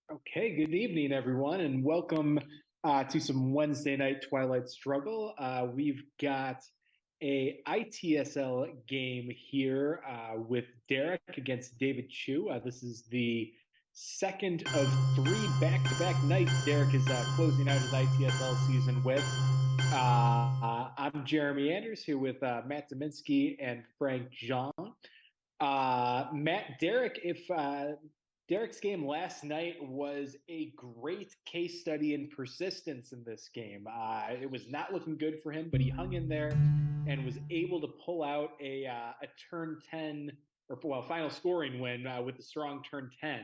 Okay, good evening, everyone, and welcome to some Wednesday night Twilight Struggle. We've got a ITSL game here with Derek against David Chu. This is the second of three back-to-back nights Derek is closing out his ITSL season with. I'm Jeremy Anders here with Matt Dominski and Frank Jean. Derek, if Derek's game last night was a great case study in persistence in this game. It was not looking good for him, but he hung in there and was able to pull out a turn 10 or final scoring win with the strong turn 10.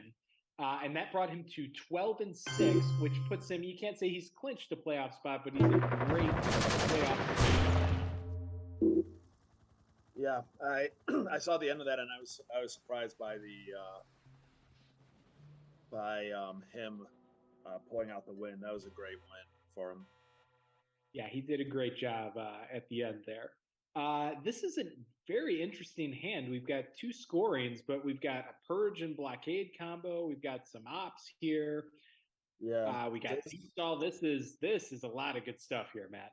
And that brought him to 12 and 6, which puts him, you can't say he's clinched a playoff spot, but he's in great playoff. Yeah, I I saw the end of that, and I was surprised by the by him pulling out the win. That was a great win for him. Yeah, he did a great job at the end there. This is a very interesting hand. We've got two scorings, but we've got a purge and blockade combo. We've got some ops here. Yeah, We got install. This is a lot of good stuff here, Matt.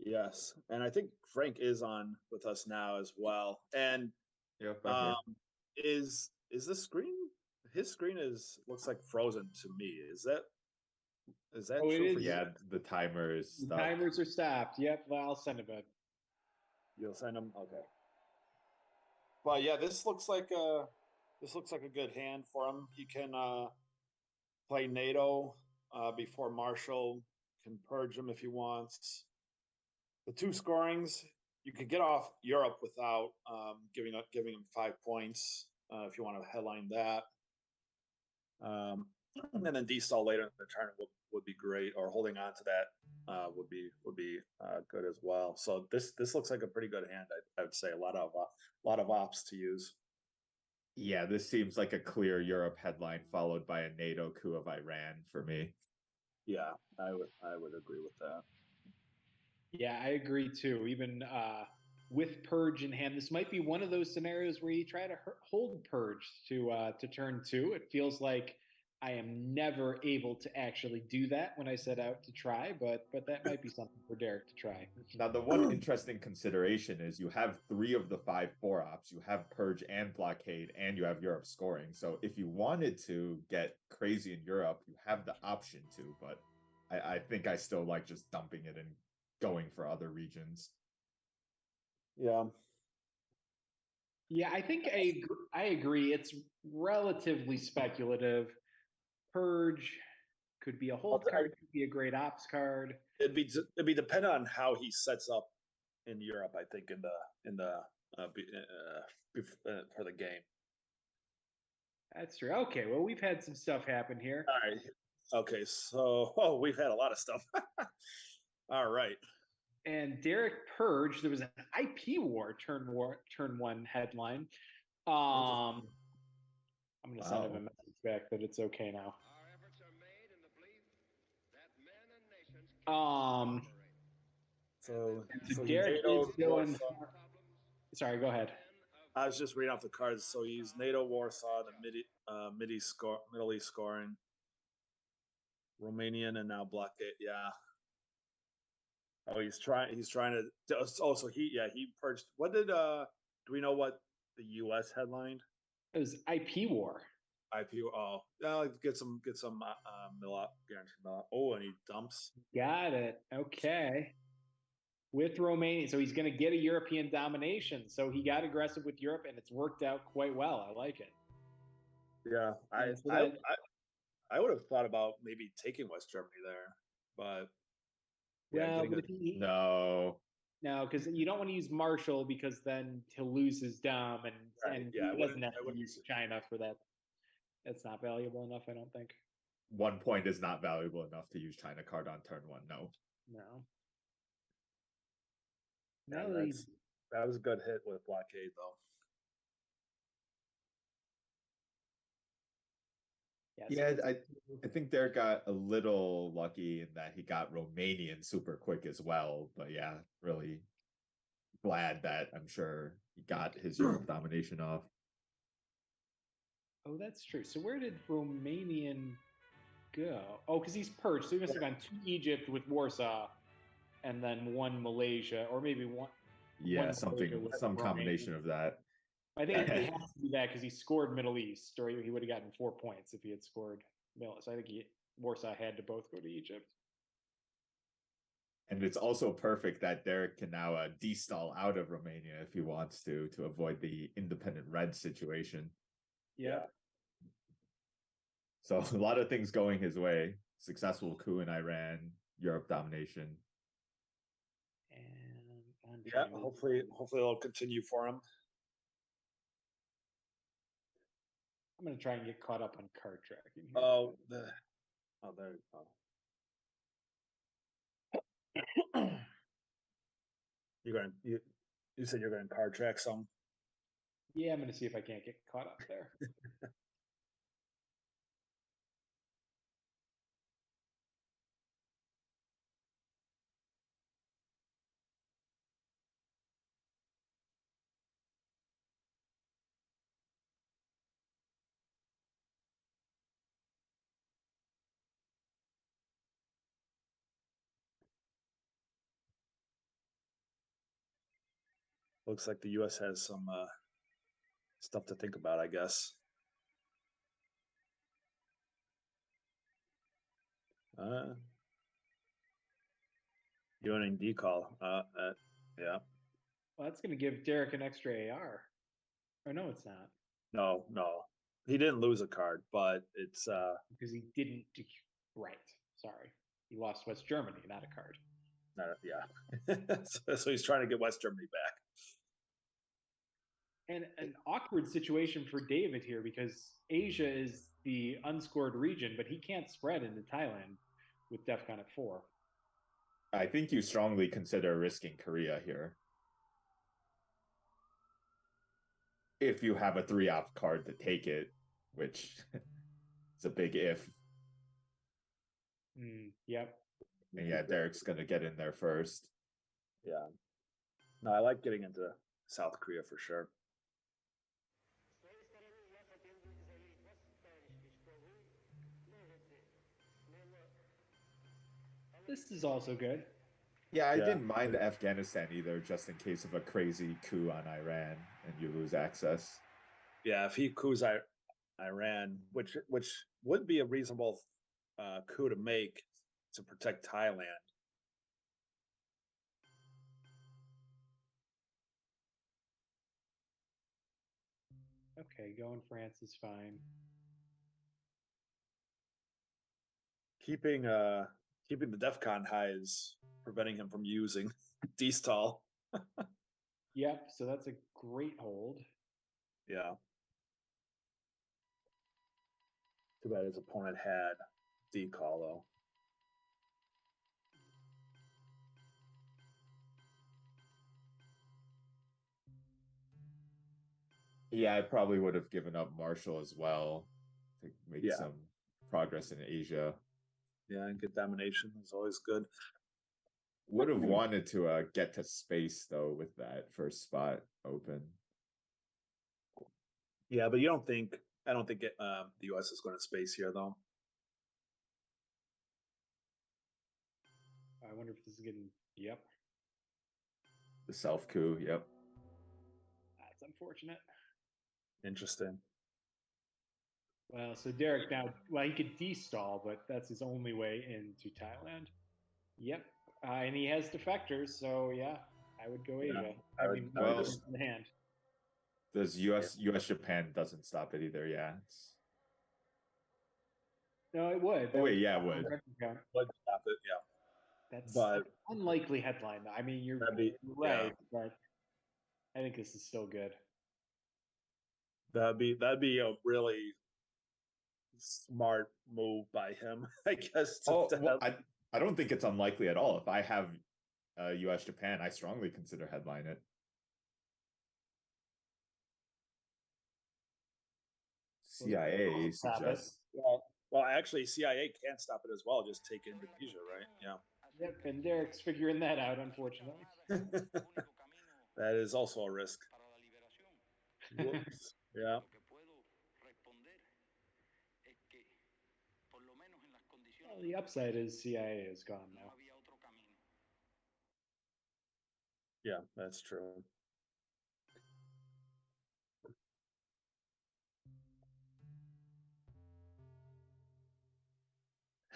yes, and I think Frank is on with us now as well. And Yep, I'm here. um, is the screen? His screen is looks like frozen to me. Is that Oh, it true for is. you? Yeah, the timer is The stuck. timers are stopped. Yep, well, I'll send it back. You'll send him. Okay. Well, yeah, this looks like a good hand for him. He can play NATO before Marshall, can purge him if he wants. The two scorings, you could get off Europe without giving him 5 points if you want to headline that. And then destall later in the turn would be great, or holding on to that would be good as well. So this looks like a pretty good hand. I would say a lot of ops to use. Yeah, this seems like a clear Europe headline followed by a NATO coup of Iran for me. Yeah, I would agree with that. Yeah, I agree too. Even with purge in hand, this might be one of those scenarios where you try to hold purge to turn two. It feels like I am never able to actually do that when I set out to try, but that might be something for Derek to try. Now, the one interesting consideration is you have three of the 5 ops. You have purge and blockade, and you have Europe scoring. So if you wanted to get crazy in Europe, you have the option to, but I think I still like just dumping it and going for other regions. Yeah, Yeah, I think I agree. It's relatively speculative. Purge could be a hold card, could be a great ops card. it'd be dependent on how he sets up in Europe. I think in the for the game. That's true. Okay, well, we've had some stuff happen here. All right. Okay. So, we've had a lot of stuff. All right. And Derek Purge, there was an IP turn one headline. I'm gonna send him a message back that it's okay now. So Derek NATO, is doing. Warsaw. Sorry, go ahead. I was just reading off the cards. So he's NATO, Warsaw, the Middle East scoring, Romanian, and now blockade. Yeah. Oh, he's trying to. Oh, so he purged. What did Do we know what the U.S. headlined? It was IP war. IPO. Oh, get some mill up, guaranteed mill up. Oh, and he dumps. Got it. Okay. With Romania, so he's going to get a European domination. So he got aggressive with Europe, and it's worked out quite well. I like it. Yeah, I would have thought about maybe taking West Germany there, but yeah, No. no, because you don't want to use Marshall because then he'll lose his dom, and he doesn't have to use China for that. That's not valuable enough, I don't think. 1 point is not valuable enough to use China card on turn one. No. No. Yeah, that was a good hit with blockade though. Yeah, I think Derek got a little lucky in that he got Romanian super quick as well. But yeah, really glad that I'm sure he got his Europe domination off. Oh, that's true. So where did Romanian go? Oh, because he's purged, so he must have gone 2 Egypt with Warsaw, and then 1 Malaysia, or maybe one. Yeah, Malaysia with some Romania. combination of that. I think it has to be that because he scored Middle East, or he would have gotten 4 points if he had scored Middle. So I think Warsaw had to both go to Egypt. And it's also perfect that Derek can now de-stall out of Romania if he wants to avoid the independent red situation. Yeah. So a lot of things going his way. Successful coup in Iran, Europe domination. And hopefully it'll continue for him. I'm going to try and get caught up on card tracking here. There you go. You said you're going to card track some? Yeah, I'm going to see if I can't get caught up there. Looks like the U.S. has some stuff to think about, I guess. Doing decall. Yeah. Well, that's going to give Derek an extra AR. Or no, it's not. No. He didn't lose a card, but it's because he didn't. Right. Sorry, he lost West Germany, not a card. Yeah. So he's trying to get West Germany back. And an awkward situation for David here because Asia is the unscored region, but he can't spread into Thailand with DEFCON at 4. I think you strongly consider risking Korea here. If you have a 3-op card to take it, which is a big if. Yep. And yeah, Derek's going to get in there first. Yeah. No, I like getting into South Korea for sure. This is also good. Yeah, I didn't mind Afghanistan either, just in case of a crazy coup on Iran and you lose access. Yeah, if he coups Iran, which would be a reasonable coup to make to protect Thailand. Okay, going France is fine. Keeping the DEFCON high is preventing him from using D-stall. Yep, so that's a great hold. Yeah. Too bad his opponent had D-call though. Yeah, I probably would have given up Marshall as well to make some progress in Asia. Yeah, and get domination is always good. Would have wanted to get to space though with that first spot open. Yeah, but I don't think the U.S. is going to space here though. I wonder if this is getting. Yep. The self coup. Yep. That's unfortunate. Interesting. Well, so Derek now, he could de-stall, but that's his only way into Thailand. Yep. And he has defectors, so yeah, I would go Asia. In the hand. Does US Japan doesn't stop it either, yeah. No, it would. Oh wait, yeah, it would. Would stop it, yeah. That's an unlikely headline though. I mean, you're right, but I think this is still good. That'd be a really smart move by him, I guess. I don't think it's unlikely at all. If I have US Japan, I strongly consider headline it. CIA suggests. Well, actually, CIA can't stop it as well. Just take Indonesia, right? Yeah. Yep, and Derek's figuring that out, unfortunately. That is also a risk. Yeah. Well, the upside is CIA is gone now. Yeah, that's true.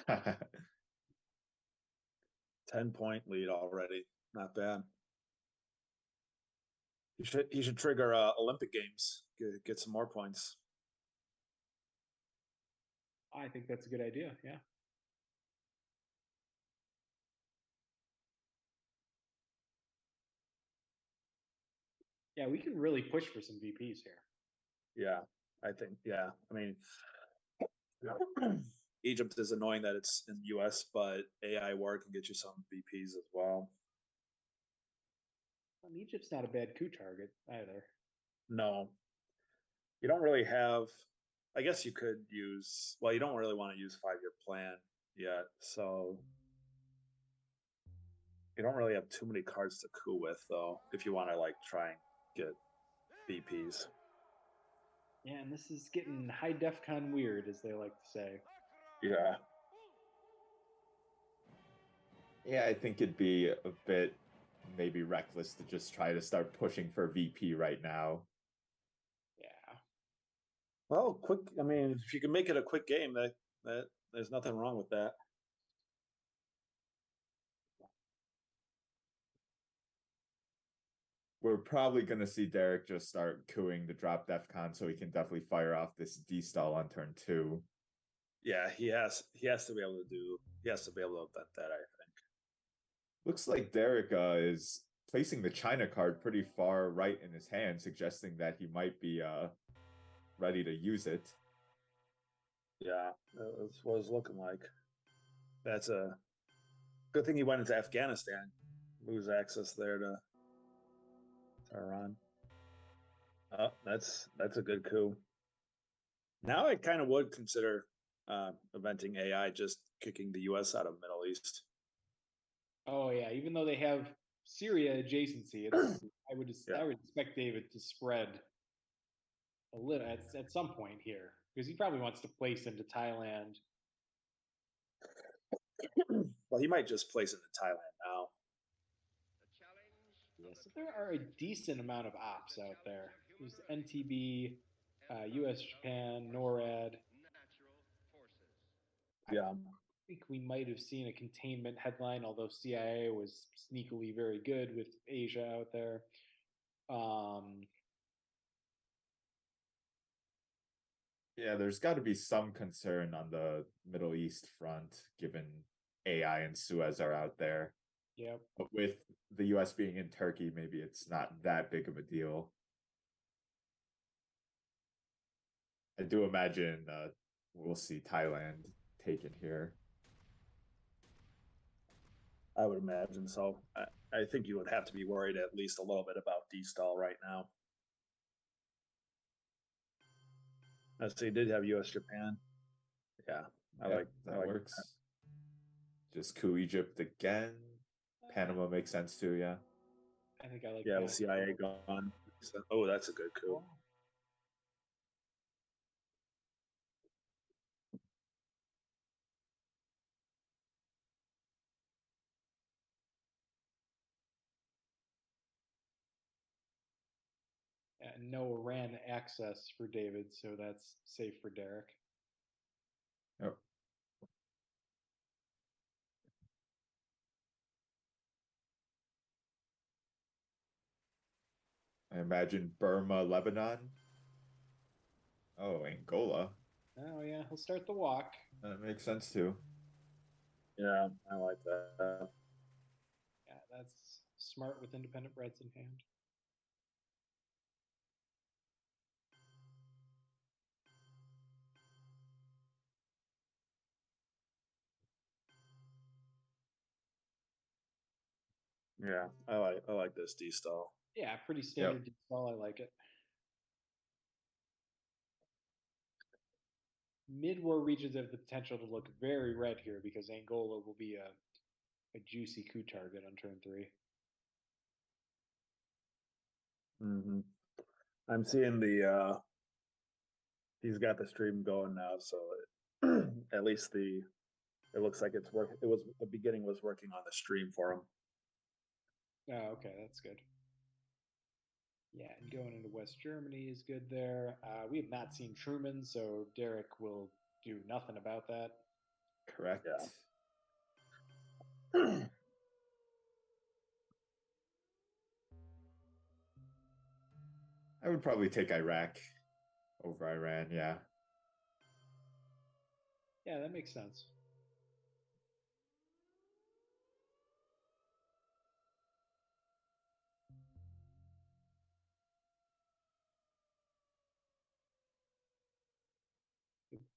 Yeah, 10-point lead already. Not bad. He should trigger Olympic Games. Get some more points. I think that's a good idea. Yeah. Yeah, we can really push for some VPs here. Yeah, I think. Yeah, I mean, Egypt is annoying that it's in the U.S., but AI war can get you some VPs as well. Well, Egypt's not a bad coup target either. No, you don't really have. I guess you could use. Well, you don't really want to use 5-year plan yet, so you don't really have too many cards to coup with, though. If you want to like try and get VPs. Yeah, and this is getting high defcon weird, as they like to say. Yeah. I think it'd be a bit maybe reckless to just try to start pushing for VP right now. Yeah. Well, quick. I mean, if you can make it a quick game, that there's nothing wrong with that. We're probably going to see Derek just start cooing the drop DEFCON so he can definitely fire off this D-stall on turn 2. Yeah, he has to be able to do. He has to be able to event that, I think. Looks like Derek is placing the China card pretty far right in his hand, suggesting that he might be ready to use it. Yeah, that's what it's looking like. That's a good thing he went into Afghanistan. Lose access there to Iran. Oh, that's a good coup. Now I kind of would consider eventing AI, just kicking the U.S. out of Middle East. Oh yeah, even though they have Syria adjacency, it's I would expect David to spread a little at some point here because he probably wants to place into Thailand. Well, he might just place into Thailand now. Yeah, so there are a decent amount of ops out there. There's NTB, US, Japan, NORAD. Yeah. I think we might have seen a containment headline, although CIA was sneakily very good with Asia out there. Yeah, there's got to be some concern on the Middle East front, given AI and Suez are out there. Yep. But with the US being in Turkey, maybe it's not that big of a deal. I do imagine we'll see Thailand taken here. I would imagine so. I think you would have to be worried at least a little bit about D-stall right now. So you did have U.S. Japan. Yeah, I like that works. Just coup Egypt again. Panama makes sense too. Yeah. I think I like. Yeah, the CIA gone. Oh, that's a good coup. And no Iran access for David, so that's safe for Derek. Yep. I imagine Burma, Lebanon. Oh, Angola. Oh yeah, he'll start the walk. That makes sense too. Yeah, I like that. Yeah, that's smart with independent breads in hand. Yeah, I like this D-stall. Yeah, pretty standard D-stall. I like it. Mid-war regions have the potential to look very red here because Angola will be a juicy coup target on turn 3. Mm-hmm. I'm seeing the he's got the stream going now, so at least the It looks like it's work. It was the beginning was working on the stream for him. Oh, okay, that's good. Yeah, and going into West Germany is good there. We have not seen Truman, so Derek will do nothing about that. Correct. Yeah. I would probably take Iraq over Iran. Yeah. Yeah, that makes sense.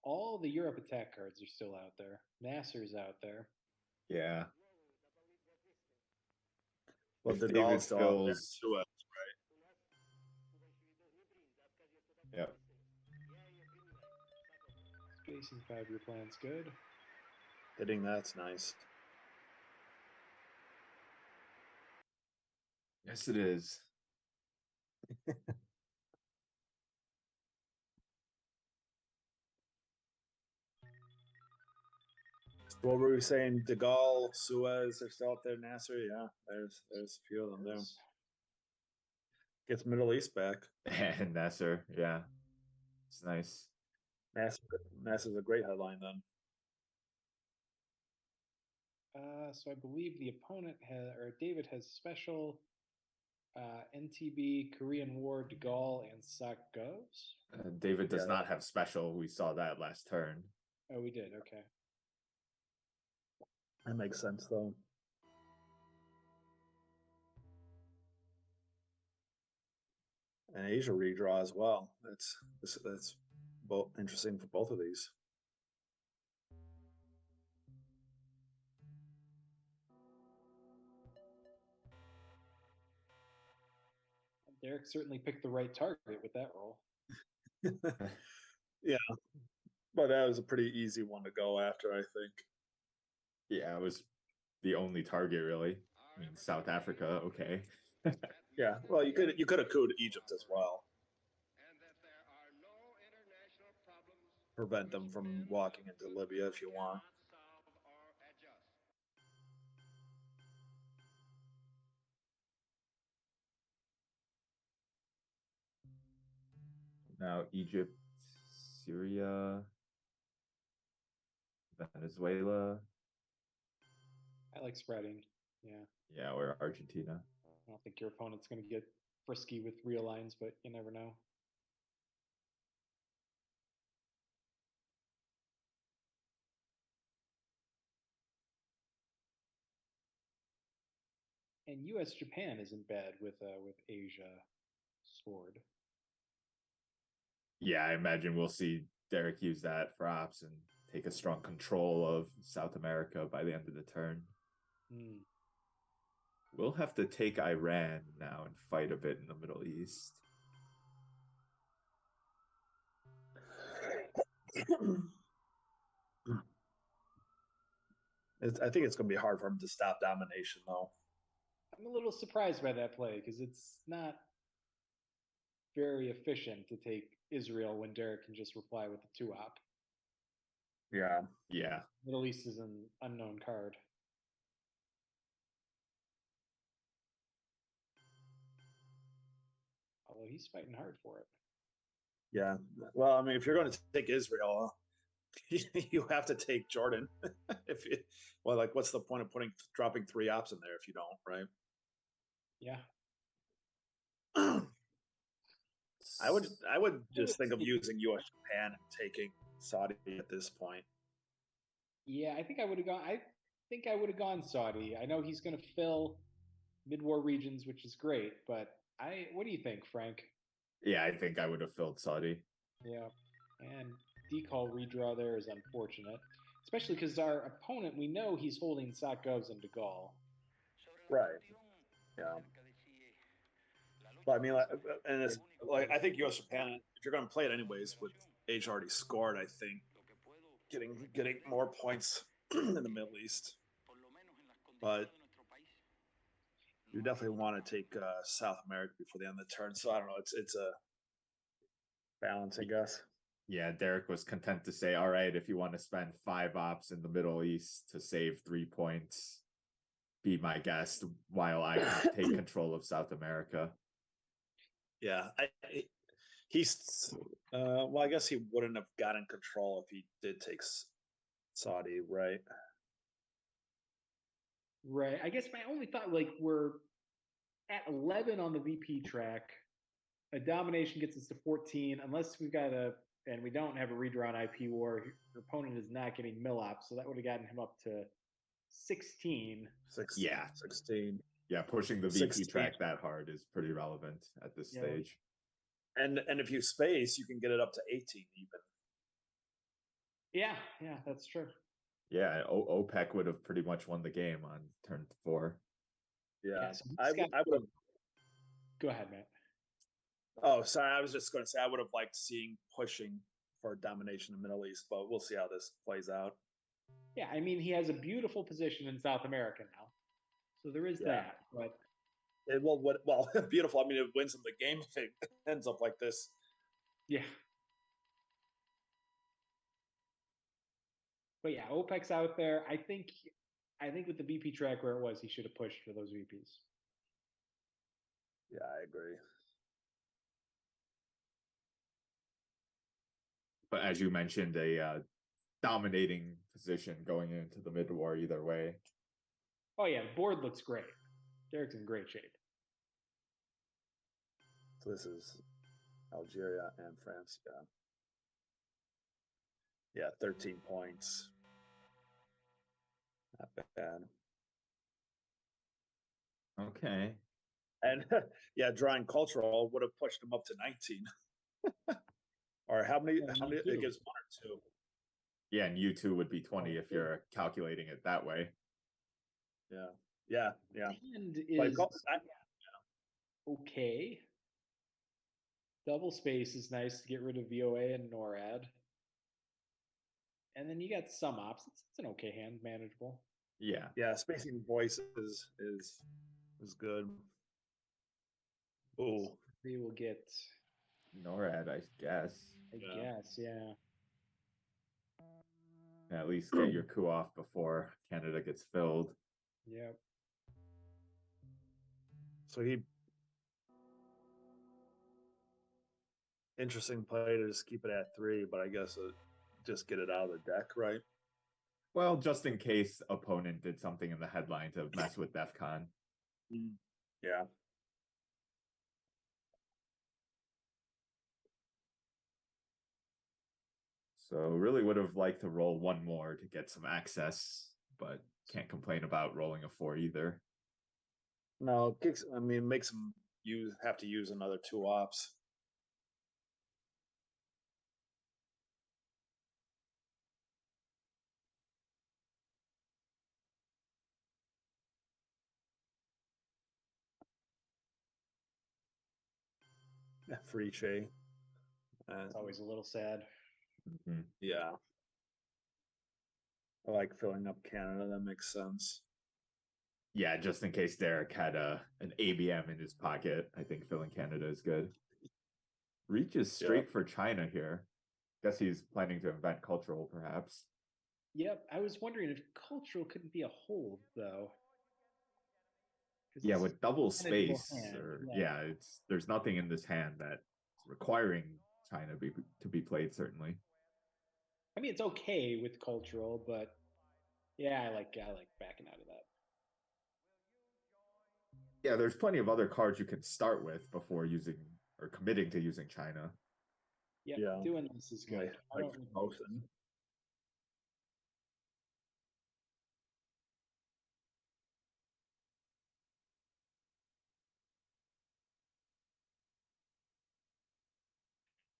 All the Europe attack cards are still out there. Nasser's out there. Yeah. Well, If De David Gaulle's still out there fills, too. yep. Spacing 5-year plan's good. Hitting that's nice. Yes, it is. What were we saying? De Gaulle, Suez are still out there. Nasser, yeah. There's a few of them there. Gets Middle East back. And Nasser, yeah. It's nice. Nasser's a great headline then. So I believe the opponent or David has special NTB, Korean War, De Gaulle, and Sakgovs. David does not have special. We saw that last turn. Oh, we did. Okay. That makes sense though. And Asia redraw as well. That's both interesting for both of these. Derek certainly picked the right target with that roll. Yeah, but that was a pretty easy one to go after, I think. Yeah, it was the only target really. I mean, South Africa, okay. Yeah, well, you could have cooed Egypt as well. Prevent them from walking into Libya if you want. Now Egypt, Syria, Venezuela. I like spreading. Yeah. Yeah, or Argentina. I don't think your opponent's going to get frisky with real lines, but you never know. And U.S. Japan isn't bad with Asia scored. Yeah, I imagine we'll see Derek use that for ops and take a strong control of South America by the end of the turn. We'll have to take Iran now and fight a bit in the Middle East. I think it's going to be hard for him to stop domination, though. I'm a little surprised by that play because it's not very efficient to take Israel when Derek can just reply with the 2-op. Yeah. Yeah. Middle East is an unknown card. Although he's fighting hard for it. Yeah. Well, I mean, if you're going to take Israel, you have to take Jordan. What's the point of dropping 3 ops in there if you don't, right? Yeah. I would just think of using U.S. Japan and taking Saudi at this point. Yeah, I think I would have gone Saudi. I know he's going to fill mid-war regions, which is great, but what do you think, Frank? Yeah, I think I would have filled Saudi. Yeah, and decall redraw there is unfortunate, especially because our opponent, we know he's holding Sakgovs and De Gaulle. Right. Yeah. But I mean, and it's like I think U.S. Japan, if you're going to play it anyways, with Asia already scored, I think getting more points in the Middle East. But you definitely want to take South America before the end of the turn. So I don't know. It's a balance, I guess. Yeah, Derek was content to say, all right, if you want to spend 5 ops in the Middle East to save 3 points, be my guest while I can take control of South America. Yeah, he's well, I guess he wouldn't have gotten control if he did take Saudi, right? Right. I guess my only thought, like, we're at 11 on the VP track. A domination gets us to 14, unless we've got and we don't have a redraw on IP war. Your opponent is not getting mill ops, so that would have gotten him up to 16. Yeah. 16. Yeah, pushing the VP 16. track that hard is pretty relevant at this stage. And if you space, you can get it up to 18 even. Yeah, that's true. Yeah, OPEC would have pretty much won the game on turn 4. Yeah, so I would have. Go ahead, Matt. Oh, sorry. I was just going to say I would have liked seeing pushing for domination in the Middle East, but we'll see how this plays out. Yeah, I mean, he has a beautiful position in South America now, so there is that. But well, beautiful. I mean, it wins him the game if it ends up like this. Yeah. But yeah, OPEC's out there. I think with the VP track where it was, he should have pushed for those VPs. Yeah, I agree. But as you mentioned, a dominating position going into the mid war either way. Oh yeah, the board looks great. Derek's in great shape. So this is Algeria and France. Yeah, 13 points. Not bad. Okay. And yeah, drawing cultural would have pushed him up to 19. Or how many? It gives 1 or 2. Yeah, and U2 would be 20 if you're calculating it that way. Yeah. And is okay. Double space is nice to get rid of VOA and NORAD. And then you got some ops. It's an okay hand, manageable. Yeah. Spacing voices is good. Oh, We will get NORAD, I guess. I guess, yeah. At least get your coup off before Canada gets filled. Yep. So interesting play to just keep it at 3, but I guess just get it out of the deck, right? Well, just in case opponent did something in the headline to mess with DEF CON. Yeah. So really would have liked to roll 1 more to get some access, but can't complain about rolling a 4 either. No, I mean, makes them have to use another 2 ops. Free Che. It's always a little sad. Mm-hmm. Yeah. I like filling up Canada. That makes sense. Yeah, just in case Derek had an ABM in his pocket, I think filling Canada is good. Reaches straight for China here. Guess he's planning to invent cultural, perhaps. Yep, I was wondering if cultural couldn't be a hold though. Yeah, with double space, there's nothing in this hand that's requiring China to be played. Certainly, I mean it's okay with cultural, but yeah, I like backing out of that. Yeah, there's plenty of other cards you can start with before using or committing to using China. Yeah, doing this is good. Like motion.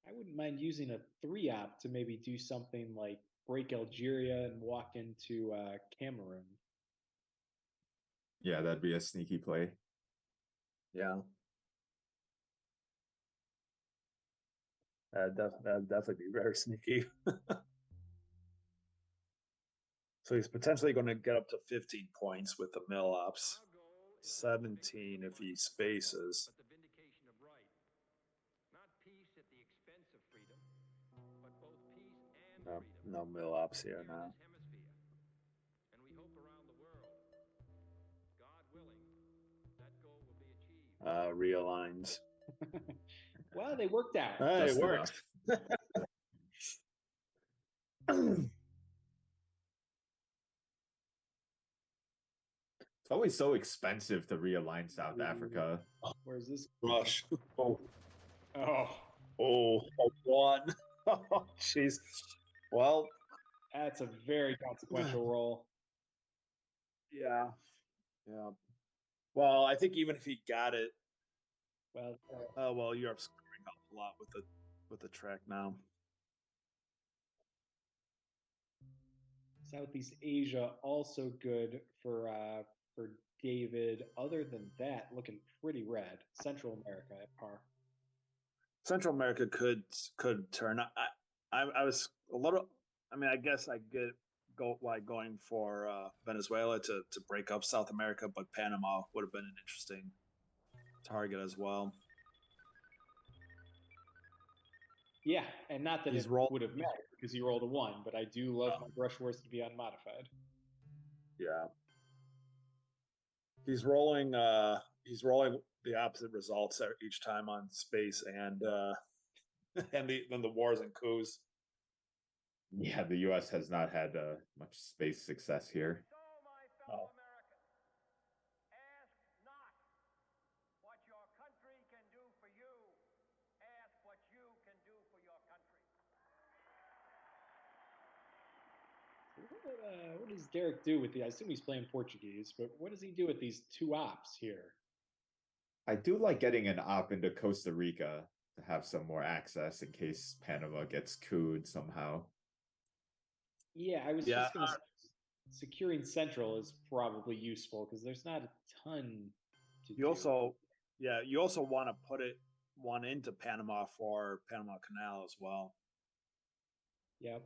I wouldn't mind using a 3-op to maybe do something like break Algeria and walk into Cameroon. Yeah, that'd be a sneaky play. Yeah. That'd definitely be very sneaky. So he's potentially going to get up to 15 points with the mill ops. 17 if he spaces. No mill ops here now. And we hope around the world, God willing, that goal will be achieved. Realigns. Well, they worked out. Hey, it Just works. It's always so expensive to realign South Africa. Where's this? Rush. Oh, Oh, one. Oh, jeez. Well, that's a very consequential roll. yeah. Well, I think even if he got it, Well, well, Europe's scoring up a lot with the track now. Southeast Asia also good for David. Other than that, looking pretty red. Central America at par. Central America could turn. I was a little. I mean, I guess I get going for Venezuela to break up South America, but Panama would have been an interesting target as well. Yeah, and not that He's it rolled. would have mattered because he rolled a 1, but I do love my brush wars to be unmodified. Yeah, he's rolling the opposite results each time on space and and the wars and coups. Yeah, the U.S. has not had much space success here. So, my fellow Americans, ask not what your country can do for you. Ask what you can do for your country. What does Derek do with the? I assume he's playing Portuguese, but what does he do with these 2 ops here? I do like getting an op into Costa Rica to have some more access in case Panama gets cooed somehow. Yeah, I was just going to say securing Central is probably useful because there's not a ton to You do. also, you also want to put one into Panama for Panama Canal as well. Yep.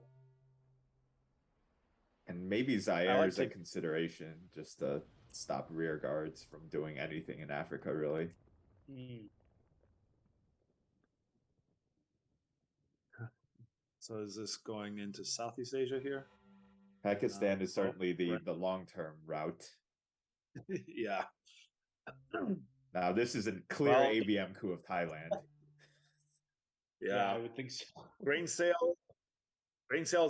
And maybe Zaire is a consideration just to stop rear guards from doing anything in Africa, really. Mm. So is this going into Southeast Asia here? Pakistan is certainly the long-term route. Yeah. Now, this is a clear ABM coup of Thailand. Yeah, I would think so. Grain sales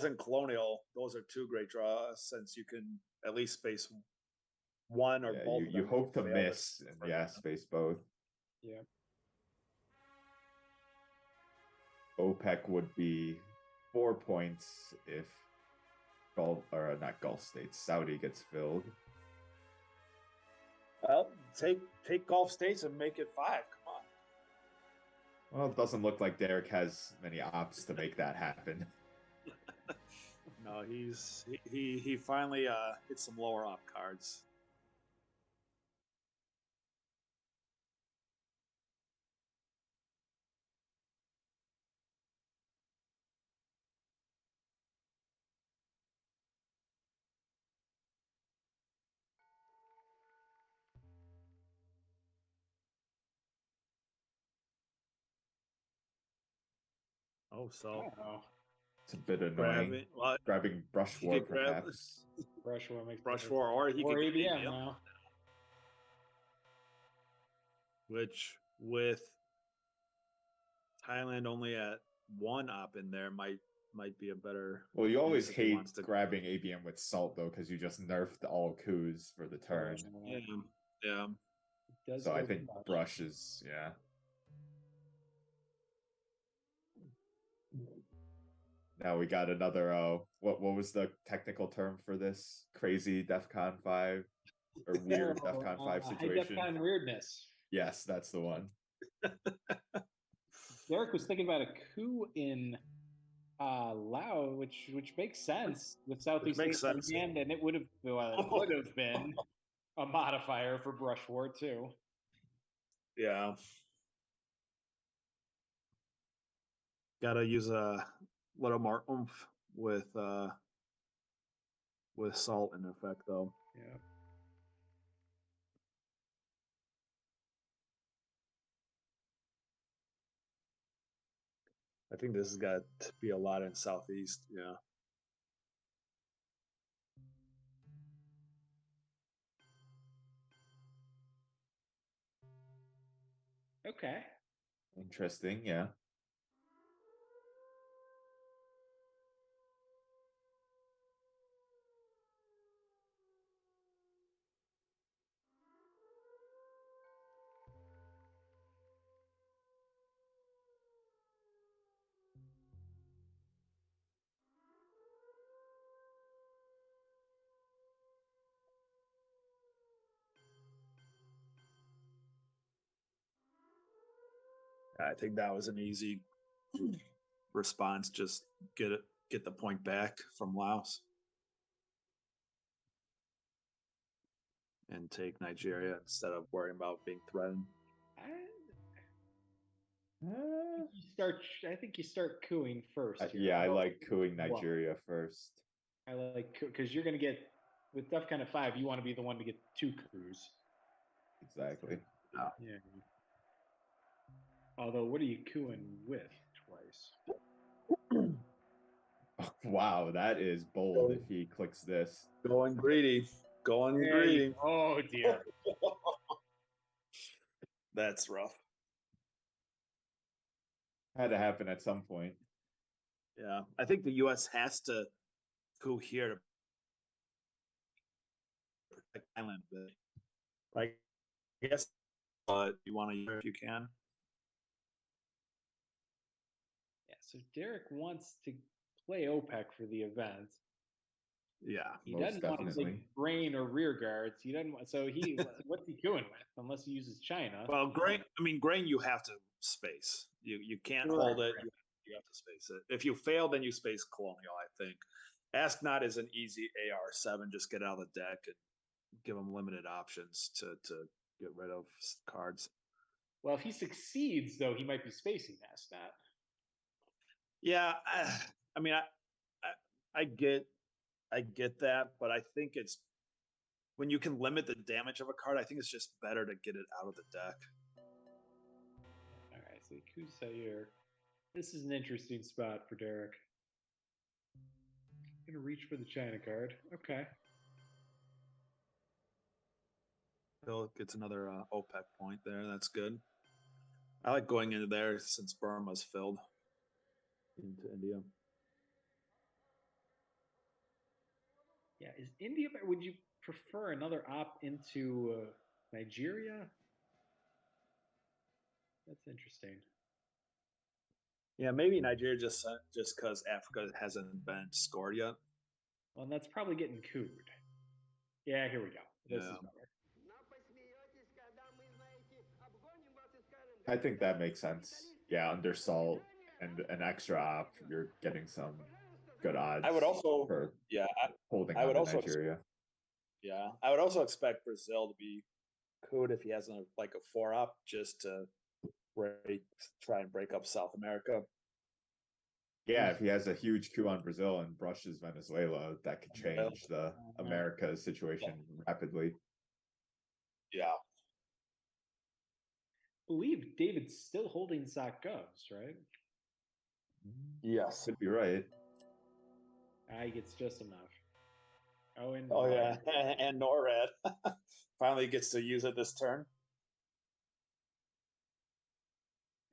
and Colonial, those are 2 great draws since you can at least space one or both. You hope to miss and space both. Yeah. OPEC would be 4 points if not Gulf states, Saudi gets filled. Well, take Gulf states and make it 5. Come on. Well, it doesn't look like Derek has many ops to make that happen. No, he finally hit some lower op cards. Oh, so it's a bit annoying. Grabbing brush war, perhaps. Brush war makes brush war, or he could ABM now. Which with Thailand only at 1 op in there might be a better. Well, you always hate grabbing ABM with salt though, because you just nerfed all coups for the turn. Yeah. So I think brush is Now we got another what was the technical term for this? Crazy DEFCON 5 or weird DEFCON 5 situation? High DEFCON weirdness. Yes, that's the one. Derek was thinking about a coup in Laos, which makes sense with Southeast Asia and it would have been a modifier for brush war too. Yeah. Gotta use a little more oomph with salt in effect though. Yeah. I think this has got to be a lot in Southeast. Yeah. Okay. Interesting, yeah. I think that was an easy response. Just get the point back from Laos and take Nigeria instead of worrying about being threatened. I think you start cooing first here. Yeah, I like cooing Nigeria first. I like because you're going to get with Def kind of 5. You want to be the one to get 2 coups. Exactly. Yeah. Although, what are you cooing with twice? Wow, that is bold if he clicks this. Going greedy. Greedy. Oh, dear. That's rough. Had to happen at some point. Yeah. I think the U.S. has to coup here to protect the island. But I guess you want to if you can. Yeah, so Derek wants to play OPEC for the event. Yeah, he doesn't want to take grain or rear guards. He doesn't want, so what's he doing with unless he uses China? Well, grain you have to space. You can't hold it. You have to space it. If you fail, then you space colonial. I think Ask Not is an easy AR7. Just get out of the deck and give them limited options to get rid of cards. Well, if he succeeds, though, he might be spacing Ask Not. Yeah, I mean, I get that, but I think it's when you can limit the damage of a card, I think it's just better to get it out of the deck. All right, so Kusair. This is an interesting spot for Derek. Gonna reach for the China card. Okay. Bill gets another OPEC point there. That's good. I like going into there since Burma's filled into India. Yeah, is India? Would you prefer another op into Nigeria? That's interesting. Yeah, maybe Nigeria just because Africa hasn't been scored yet. Well, and that's probably getting cooed. Yeah, here we go. This is better. I think that makes sense. Yeah, under salt and an extra op, you're getting some good odds. I would also for holding I would on also Nigeria. I would also expect Brazil to be cooed if he has a 4-op just to try and break up South America. Yeah, if he has a huge coup on Brazil and brushes Venezuela, that could change the America situation rapidly. Yeah. I believe David's still holding Sock Govs, right? Yes. Could be right. He gets just enough. And and NORAD finally gets to use it this turn.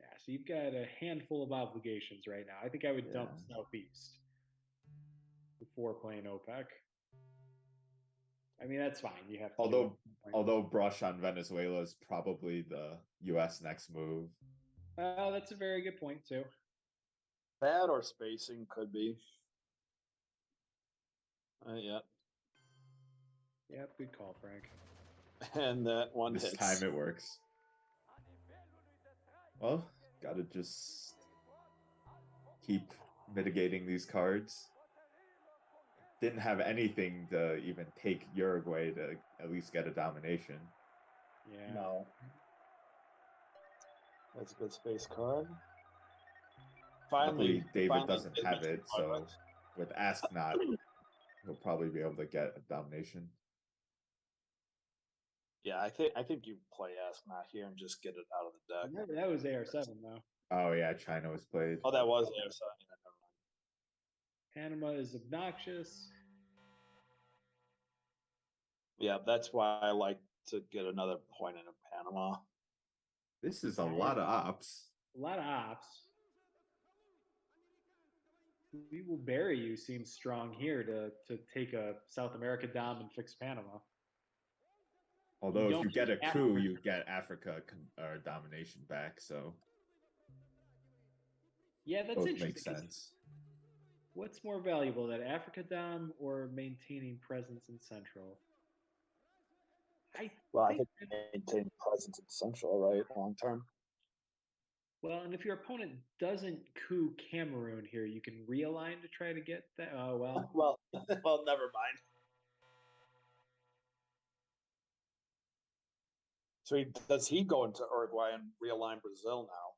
Yeah, so you've got a handful of obligations right now. I think I would dump Southeast before playing OPEC. I mean, that's fine. You have to. Although brush on Venezuela is probably the U.S. next move. That's a very good point too. That or spacing could be. Yeah. Yeah, good call, Frank. And that one this hits. time it works. Well, gotta just keep mitigating these cards. Didn't have anything to even take Uruguay to at least get a domination. Yeah. No. That's a good space card. Luckily, David doesn't have it, so with Ask Not, he'll probably be able to get a domination. Yeah, I think you play Ask Not here and just get it out of the deck. Remember, that was AR7 though. Oh yeah, China was played. Oh, that was AR7. Yeah, never mind. Panama is obnoxious. Yeah, that's why I like to get another point in Panama. This is a lot of ops. A lot of ops. We will bury you seems strong here to take a South America dom and fix Panama. Although if you get a coup, Africa. you get Africa domination back. So yeah, that's both interesting. make sense. What's more valuable, that Africa dom or maintaining presence in Central? I think maintain presence in Central, right, long term. Well, and if your opponent doesn't coup Cameroon here, you can realign to try to get that. Oh well. well, never mind. So does he go into Uruguay and realign Brazil now?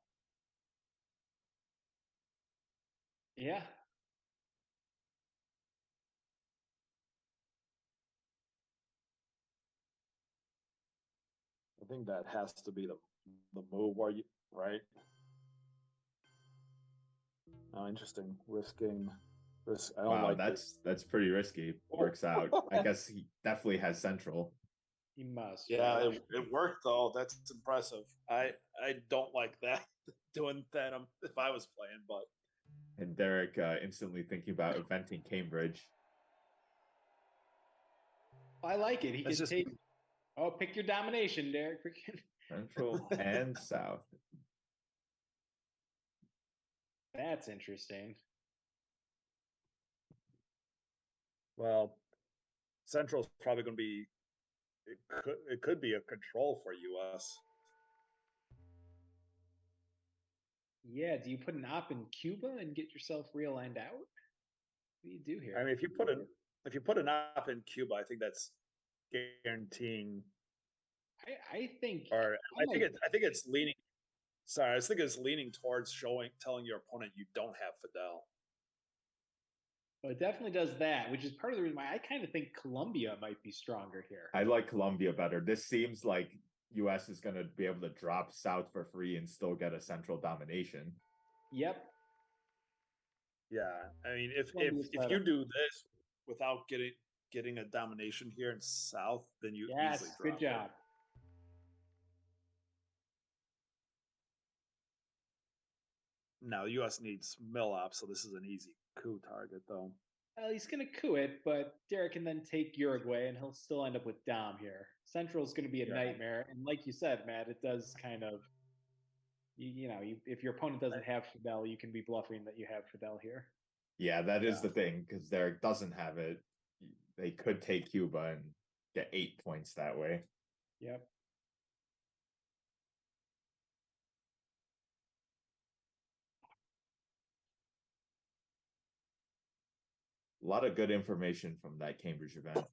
Yeah. I think that has to be the move, where you right. Oh, interesting. Risk. I don't like that's pretty risky. Works out. I guess he definitely has Central. He must. Yeah, it worked though. That's impressive. I don't like that doing that if I was playing, but. And Derek instantly thinking about eventing Cambridge. I like it. He can just take. Oh, pick your domination, Derek. Central and South. That's interesting. Well, Central's probably going to be. It could be a control for US. Yeah. Do you put an op in Cuba and get yourself realigned out? What do you do here? I mean, if you put an op in Cuba, I think that's guaranteeing. I think. I think it's leaning. Sorry, I think it's leaning towards telling your opponent you don't have Fidel. Well, it definitely does that, which is part of the reason why I kind of think Colombia might be stronger here. I like Colombia better. This seems like US is going to be able to drop South for free and still get a Central domination. Yep. Yeah, I mean, if you do this without getting a domination here in South, then you easily drop good job. it. Now, the U.S. needs mill op, so this is an easy coup target, though. Well, he's going to coup it, but Derek can then take Uruguay, and he'll still end up with Dom here. Central is going to be a nightmare, and like you said, Matt, it does kind of, if your opponent doesn't have Fidel, you can be bluffing that you have Fidel here. Yeah, that is the thing, because Derek doesn't have it. They could take Cuba and get 8 points that way. Yep. A lot of good information from that Cambridge event.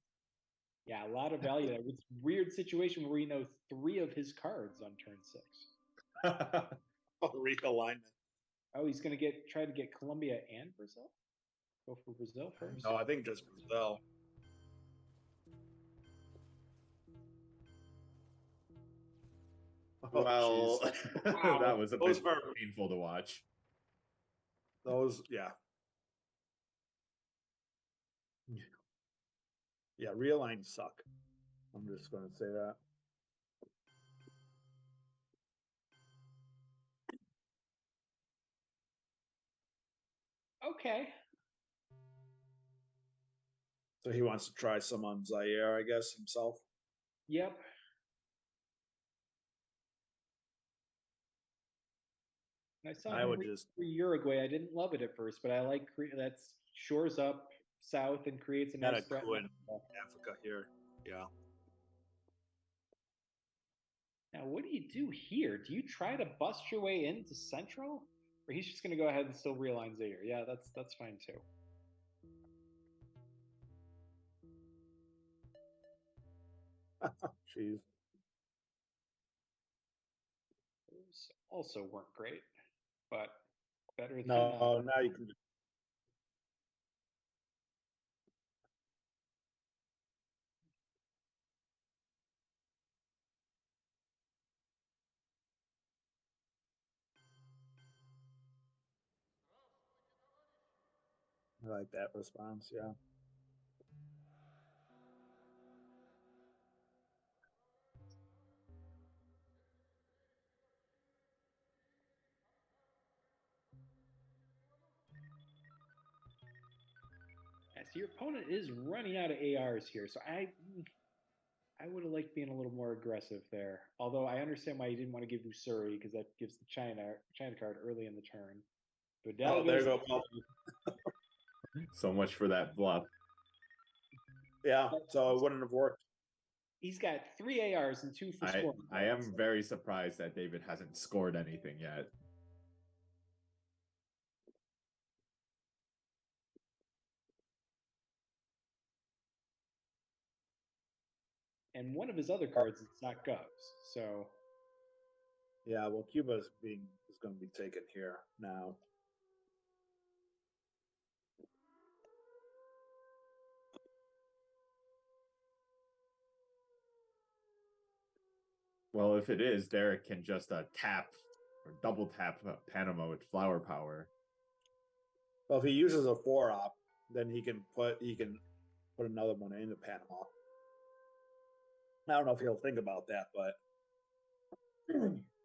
Yeah, a lot of value there. It's a weird situation where 3 of his cards on turn 6. Realignment. Oh, he's going to try to get Colombia and Brazil? Go for Brazil first? No, I think just Brazil. Well, that was a bit painful to watch. Yeah, realigns suck. I'm just going to say that. Okay. So he wants to try some on Zaire, I guess, himself. Yep. I saw him for Uruguay. I didn't love it at first, but I like that's shores up South and creates a nice threat in Africa here. Yeah. Now, what do you do here? Do you try to bust your way into Central? Or he's just going to go ahead and still realign Zaire? Yeah, that's fine too. Jeez. Those also weren't great, but better than no. Now you can. I like that response. Yeah. So your opponent is running out of ARs here. So I would have liked being a little more aggressive there. Although I understand why you didn't want to give Usuri because that gives the China card early in the turn. Bedell there goes. you go. So much for that bluff. Yeah, so it wouldn't have worked. He's got 3 ARs and 2 for scoring. I am very surprised that David hasn't scored anything yet. And one of his other cards is not Govs. So Yeah, well, Cuba is going to be taken here now. Well, if it is, Derek can just tap or double tap Panama with flower power. Well, if he uses a 4-op, then he can put another one into Panama. I don't know if he'll think about that, but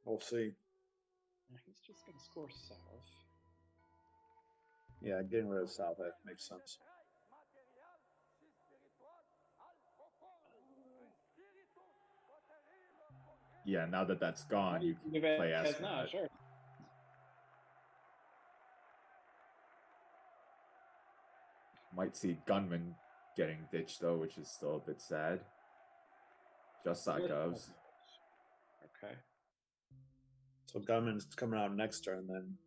we'll see. he's just going to score south. Yeah, getting rid of South, that makes sense. Yeah, now that that's gone, you can play astronaut. Sure. Might see Gunman getting ditched though, which is still a bit sad. Just saw Govs. Okay. So Gunman's coming out next turn then.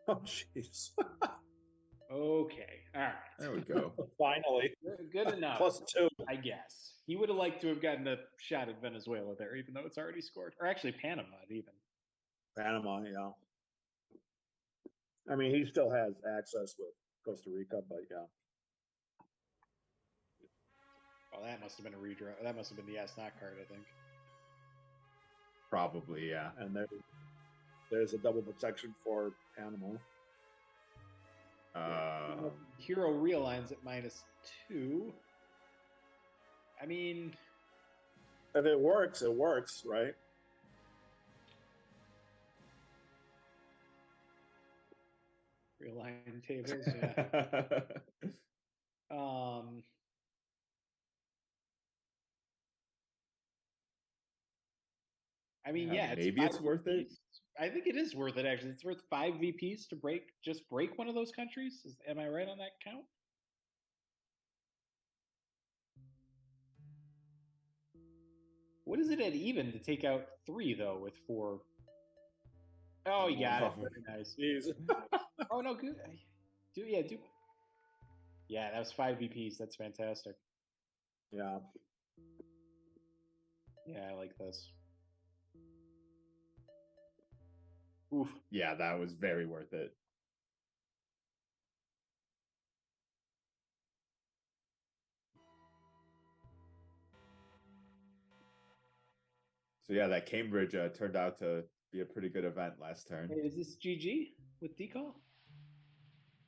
Oh, jeez. Okay. All right. There we go. Finally. Good enough. +2. I guess. He would have liked to have gotten a shot at Venezuela there, even though it's already scored. Or actually Panama even. Panama, yeah. I mean, he still has access with Costa Rica, but yeah. Oh, that must have been a redraw. That must have been the Asnot card, I think. Probably, yeah. And there's a double protection for Panama. Hero realigns at -2. I mean, if it works, right? realign tables, yeah. I mean, yeah, maybe it's worth it. I think it is worth it, actually. It's worth 5 VPs to break one of those countries. Am I right on that count? What is it at even to take out 3, though, with 4? Oh, you got it. Very nice. Oh, no, good. Do. Yeah, that was 5 VPs. That's fantastic. Yeah. Yeah, I like this. Oof. Yeah, that was very worth it. So yeah, that Cambridge turned out to be a pretty good event last turn. Hey, is this GG with Decall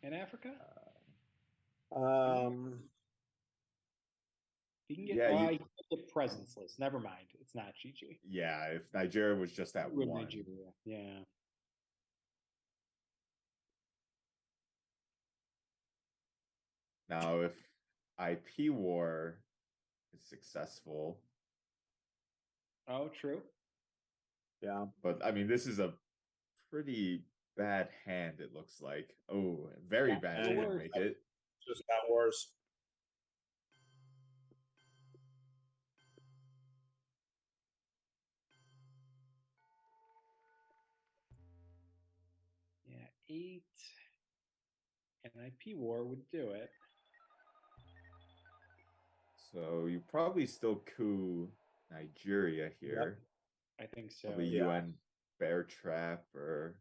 in Africa? He can get, he can get presence list. Never mind. It's not GG. Yeah, if Nigeria was just at 1. Nigeria. Yeah. Now, if IP War is successful. Oh, true. Yeah. But, I mean, this is a pretty bad hand, it looks like. Oh, very bad hand, make it. Just got worse. Yeah, 8. And IP War would do it. So you probably still coup Nigeria here. Yep. I think so. Probably UN Bear Trap or...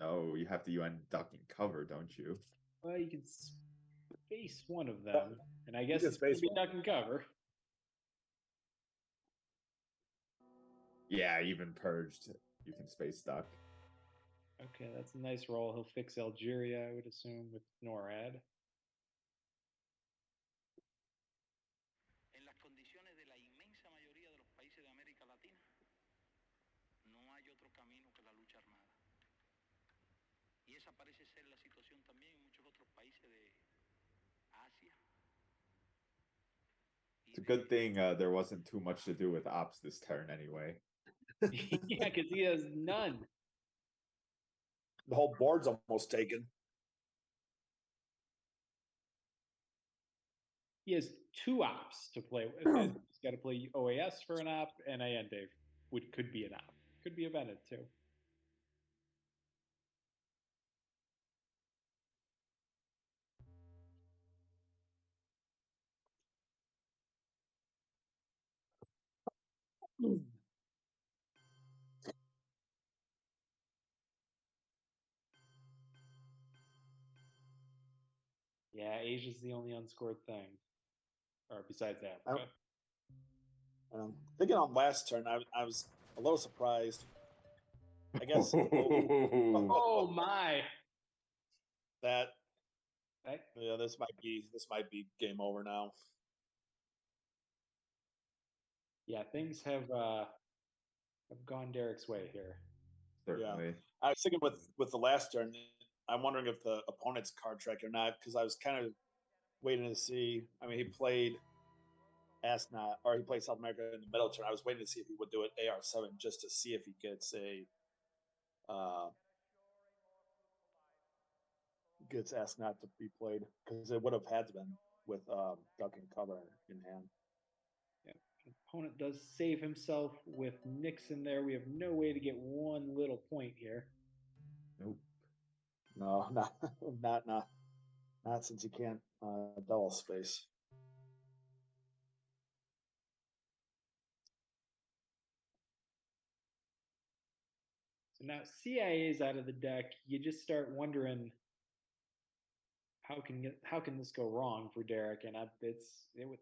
No, you have to UN Duck and Cover, don't you? Well, you can space one of them. And I guess it's going to be Duck and Cover. Yeah, even Purged, you can space Duck. Okay, that's a nice roll. He'll fix Algeria, I would assume, with NORAD. En las condiciones de la inmensa mayoría de los países de América Latina, no hay otro camino que la lucha armada. Y esa parece ser la situación también en muchos otros países de Asia. It's a good thing there wasn't too much to do with ops this turn anyway. Yeah, because he has none. The whole board's almost taken. He has 2 ops to play with. He's got to play OAS for an op, and Allende, which could be an op. Could be a Bennett, too. Yeah, Asia's the only unscored thing. Or besides Africa. Thinking on last turn, I was a little surprised. I guess. Oh my! That Right? yeah, this might be game over now. Yeah, things have gone Derek's way here. Certainly. Yeah. I was thinking with the last turn, I'm wondering if the opponent's card track or not, because I was kind of waiting to see. I mean, he played Asnot, or he played South America in the middle turn. I was waiting to see if he would do it AR7 just to see if he gets asked not to be played, because it would have had to been with duck and cover in hand. Yeah, opponent does save himself with Nixon there. We have no way to get one little point here. Nope. No, not since you can't double space. So now CIA is out of the deck. You just start wondering how can this go wrong for Derek? And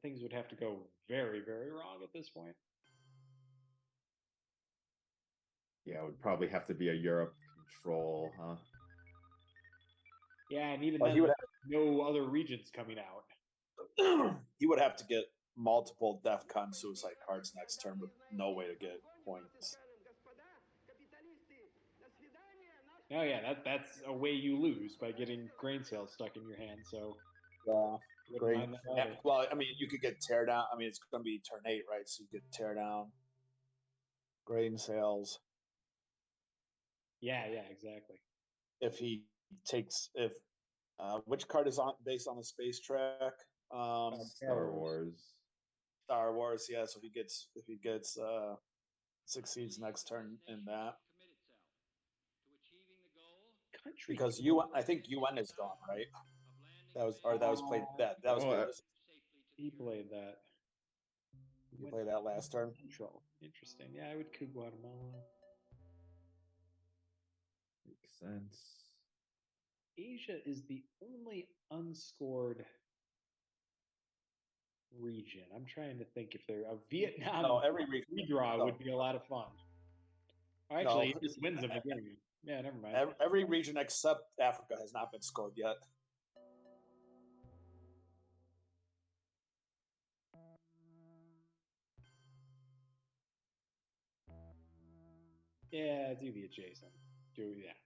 things would have to go very, very wrong at this point. Yeah, it would probably have to be a Europe control, huh? Yeah, and even Well, then, he would no other regions coming out. he would have to get multiple DEFCON suicide cards next turn with no way to get points. Oh yeah, that's a way you lose by getting grain sales stuck in your hand. So Yeah, wouldn't mind that either. well, I mean, you could get tear down. I mean, it's going to be turn 8, right? So you could tear down grain sales. Yeah, exactly. If he takes which card is on based on the space track? Star Wars. Star Wars, yeah. So if he gets succeeds next turn in that. Country Because I think UN is gone, right? That was played that was Oh, he played that. you play that last turn. Control. Interesting. Yeah, I would coup Guatemala. makes sense. Asia is the only unscored region. I'm trying to think if there a Vietnam No, every region redraw would be a lot of fun. Actually, he just wins them again. Yeah, never mind. Every region except Africa has not been scored yet. Yeah, do the adjacent. Do that.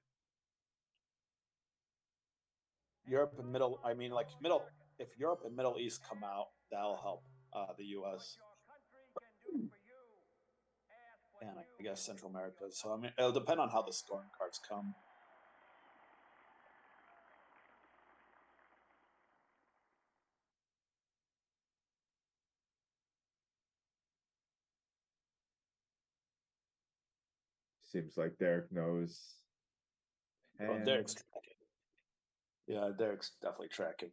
Europe and Middle. I mean, like Middle. If Europe and Middle East come out, that'll help the U.S. and I guess Central America. So I mean, it'll depend on how the scoring cards come. Seems like Derek knows. Well, Derek's tracking. Yeah, Derek's definitely tracking.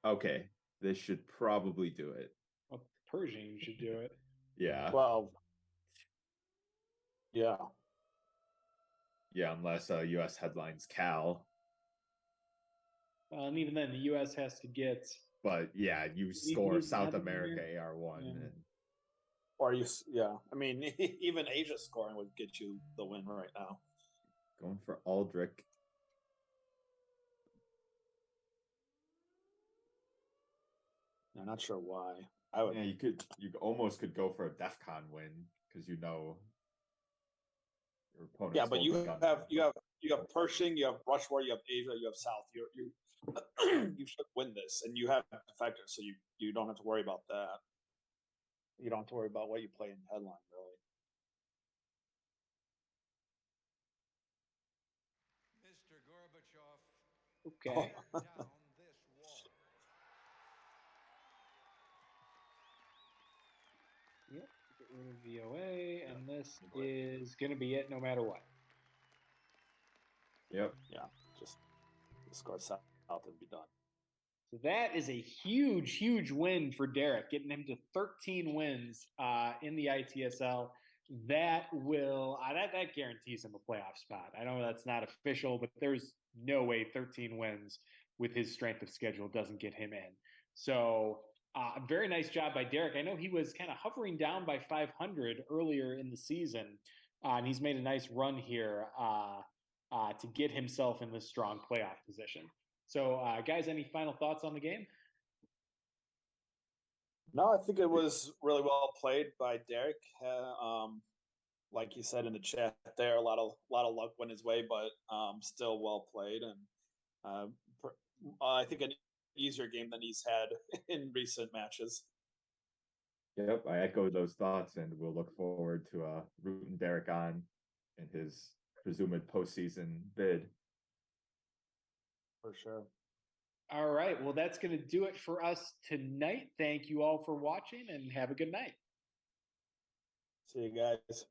Okay, this should probably do it. Well, Pershing should do it. Yeah. Well, yeah. Yeah, unless U.S. headlines Cal. And even then, the U.S. has to get. But yeah, you score South America AR1. Yeah. And... Or yeah. I mean, even Asia scoring would get you the win right now. Going for Aldrich. I'm not sure why. I would. Yeah, you almost could go for a DEF CON win because you know your opponent's Yeah, but you focused on have Pershing, you have Rushmore, you have Asia, you have South. You you should win this, and you have defectors, so you don't have to worry about that. You don't have to worry about what you play in headline, really. Mr. Gorbachev, Okay. tear down this wall. Yep. Get rid of VOA, and this is going to be it no matter what. Yep. Yeah, just score South and be done. So that is a huge, huge win for Derek, getting him to 13 wins in the ITSL. That will that guarantees him a playoff spot. I know that's not official, but there's no way 13 wins with his strength of schedule doesn't get him in. So a very nice job by Derek. I know he was kind of hovering down by 500 earlier in the season, and he's made a nice run here to get himself in this strong playoff position. So, guys, any final thoughts on the game? No, I think it was really well played by Derek. Like you said in the chat, there a lot of luck went his way, but still well played, and I think an easier game than he's had in recent matches. Yep, I echo those thoughts, and we'll look forward to rooting Derek on in his presumed postseason bid. For sure. All right. Well, that's going to do it for us tonight. Thank you all for watching, and have a good night. See you guys.